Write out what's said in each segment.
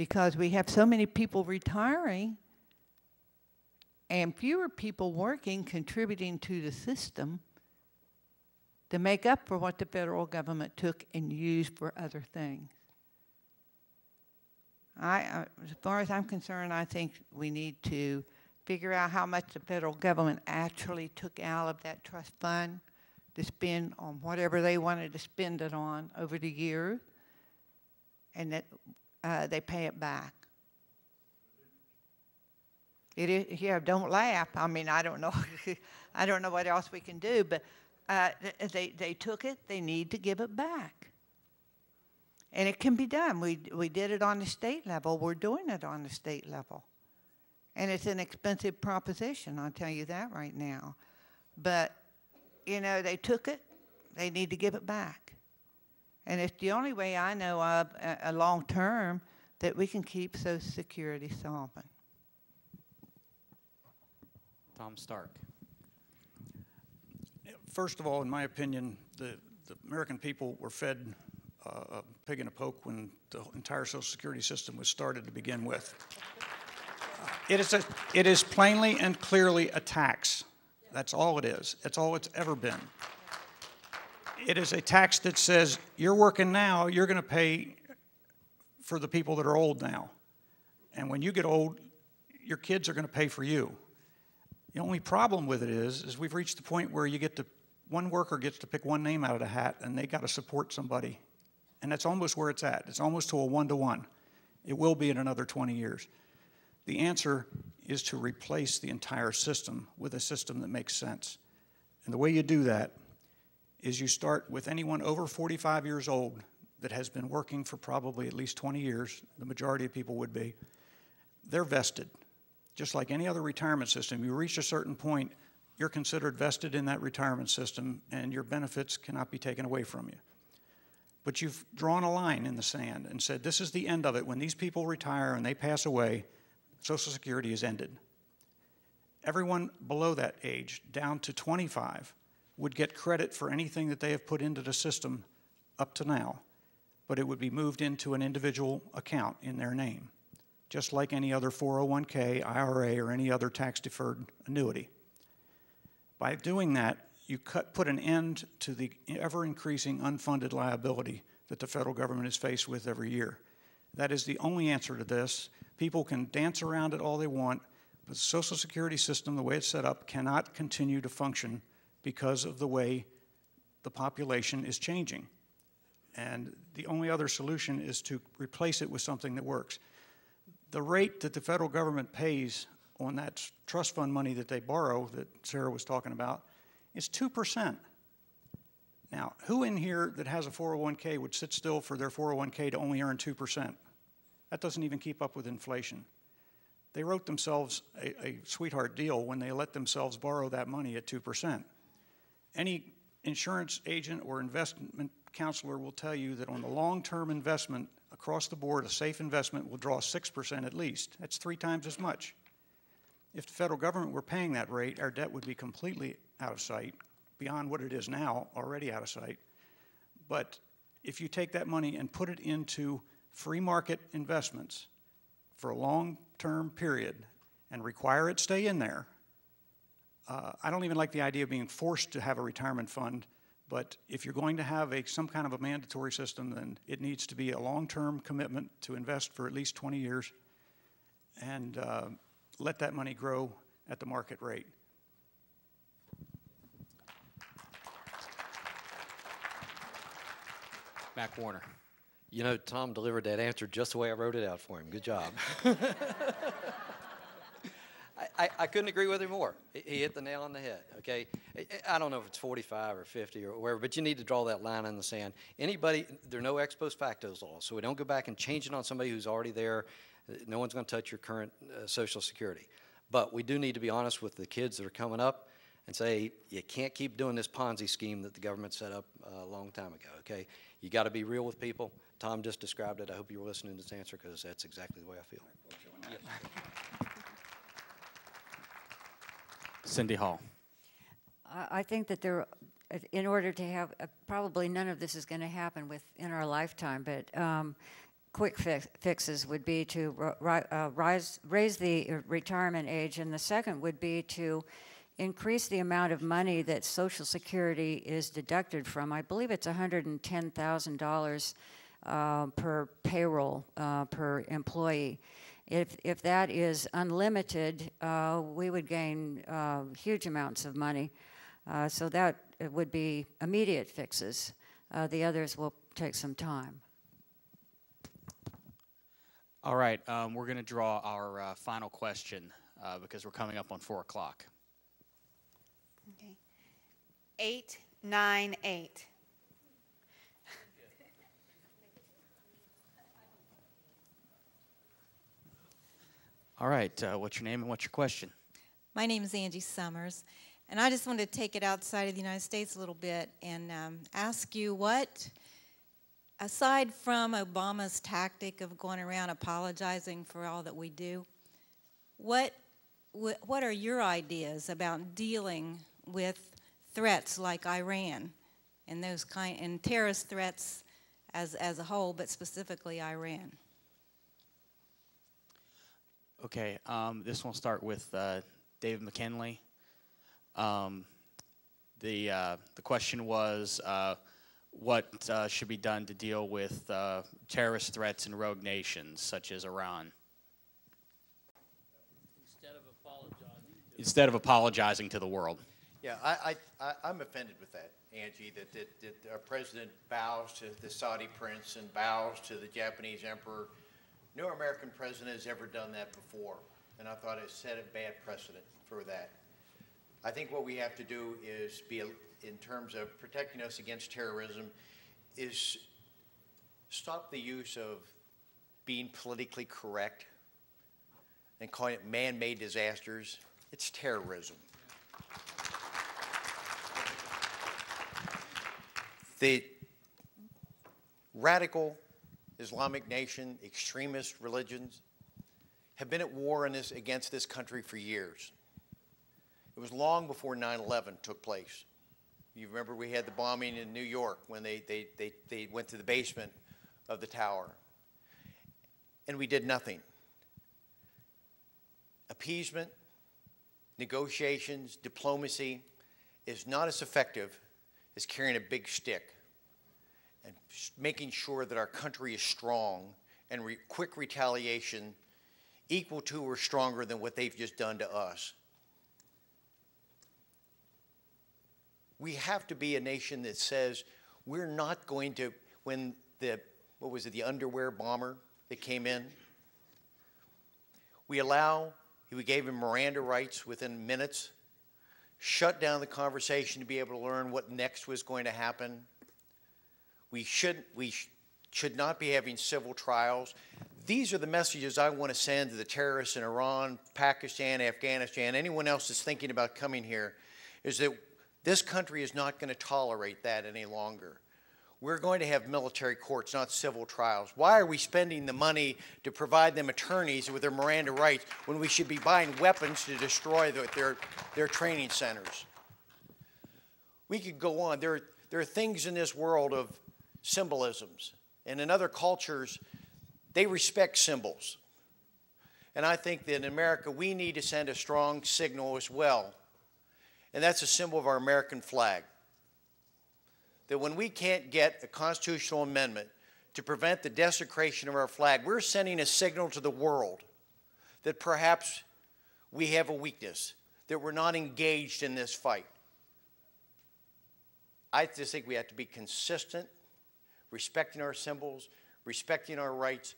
because we have so many people retiring and fewer people working, contributing to the system to make up for what the federal government took and used for other things. As far as I'm concerned, I think we need to figure out how much the federal government actually took out of that trust fund to spend on whatever they wanted to spend it on over the years, and that they pay it back. It is, yeah, don't laugh. I mean, I don't know. I don't know what else we can do, but they took it. They need to give it back. And it can be done. We did it on the state level. We're doing it on the state level. And it's an expensive proposition, I'll tell you that right now. But, you know, they took it. They need to give it back. And it's the only way I know of a long term that we can keep Social Security solvent. Tom Stark. First of all, in my opinion, the American people were fed a pig in a poke when the entire Social Security system was started to begin with. It is plainly and clearly a tax. That's all it is. That's all it's ever been. It is a tax that says, you're working now, you're going to pay for the people that are old now. And when you get old, your kids are going to pay for you. The only problem with it is we've reached the point where you get to, one worker gets to pick one name out of the hat and they got to support somebody. And that's almost where it's at. It's almost to a one-to-one. It will be in another 20 years. The answer is to replace the entire system with a system that makes sense. And the way you do that is you start with anyone over 45 years old that has been working for probably at least 20 years, the majority of people would be. They're vested. Just like any other retirement system, you reach a certain point, you're considered vested in that retirement system and your benefits cannot be taken away from you. But you've drawn a line in the sand and said, this is the end of it. When these people retire and they pass away, Social Security is ended. Everyone below that age, down to 25, would get credit for anything that they have put into the system up to now, but it would be moved into an individual account in their name, just like any other 401k, IRA, or any other tax-deferred annuity. By doing that, you put an end to the ever-increasing unfunded liability that the federal government is faced with every year. That is the only answer to this. People can dance around it all they want, but the Social Security system, the way it's set up, cannot continue to function because of the way the population is changing. And the only other solution is to replace it with something that works. The rate that the federal government pays on that trust fund money that they borrow, that Sarah was talking about, is 2%. Now, who in here that has a 401k would sit still for their 401k to only earn 2%? That doesn't even keep up with inflation. They wrote themselves a sweetheart deal when they let themselves borrow that money at 2%. Any insurance agent or investment counselor will tell you that on the long-term investment across the board, a safe investment will draw 6% at least. That's 3 times as much. If the federal government were paying that rate, our debt would be completely out of sight, beyond what it is now, already out of sight. But if you take that money and put it into free market investments for a long-term period and require it stay in there, I don't even like the idea of being forced to have a retirement fund, but if you're going to have some kind of a mandatory system, then it needs to be a long-term commitment to invest for at least 20 years and let that money grow at the market rate. Mac Warner. You know, Tom delivered that answer just the way I wrote it out for him. Good job. I couldn't agree with him more. He hit the nail on the head, okay? I don't know if it's 45 or 50 or wherever, but you need to draw that line in the sand. Anybody, there are no ex post facto laws, so we don't go back and change it on somebody who's already there. No one's going to touch your current Social Security. But we do need to be honest with the kids that are coming up and say, you can't keep doing this Ponzi scheme that the government set up a long time ago, okay? You got to be real with people. Tom just described it. I hope you were listening to this answer because that's exactly the way I feel. Yes. Cindy Hall. I think that in order to have, probably none of this is going to happen in our lifetime, but quick fixes would be to raise the retirement age, and the second would be to increase the amount of money that Social Security is deducted from. I believe it's $110,000 per payroll per employee. If that is unlimited, we would gain huge amounts of money. So that would be immediate fixes. The others will take some time. All right, we're going to draw our final question because we're coming up on 4 o'clock. Okay. 898. All right, what's your name and what's your question? My name is Angie Summers, and I just wanted to take it outside of the United States a little bit and ask you what, aside from Obama's tactic of going around apologizing for all that we do, what are your ideas about dealing with threats like Iran and those and terrorist threats as a whole, but specifically Iran? Okay, this one will start with David McKinley. The question was what should be done to deal with terrorist threats in rogue nations such as Iran? Instead of apologizing to the world. Yeah, I'm offended with that, Angie, that our president bows to the Saudi prince and bows to the Japanese emperor. No American president has ever done that before, and I thought it set a bad precedent for that. I think what we have to do is be, in terms of protecting us against terrorism, is stop the use of being politically correct and calling it man-made disasters. It's terrorism. The radical Islamic nation, extremist religions, have been at war against this country for years. It was long before 9/11 took place. You remember we had the bombing in New York when they went to the basement of the tower. And we did nothing. Appeasement, negotiations, diplomacy is not as effective as carrying a big stick and making sure that our country is strong and quick retaliation equal to or stronger than what they've just done to us. We have to be a nation that says we're not going to, when what was it, the underwear bomber that came in, we gave him Miranda rights within minutes, shut down the conversation to be able to learn what next was going to happen. We should not be having civil trials. These are the messages I want to send to the terrorists in Iran, Pakistan, Afghanistan, anyone else that's thinking about coming here, is that this country is not going to tolerate that any longer. We're going to have military courts, not civil trials. Why are we spending the money to provide them attorneys with their Miranda rights when we should be buying weapons to destroy their training centers? We could go on. There are things in this world of symbolisms. And in other cultures, they respect symbols. And I think that in America, we need to send a strong signal as well. And that's a symbol of our American flag. That when we can't get a constitutional amendment to prevent the desecration of our flag, we're sending a signal to the world that perhaps we have a weakness, that we're not engaged in this fight. I just think we have to be consistent, respecting our symbols, respecting our rights,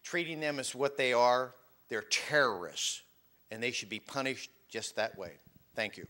treating them as what they are. They're terrorists, and they should be punished just that way. Thank you.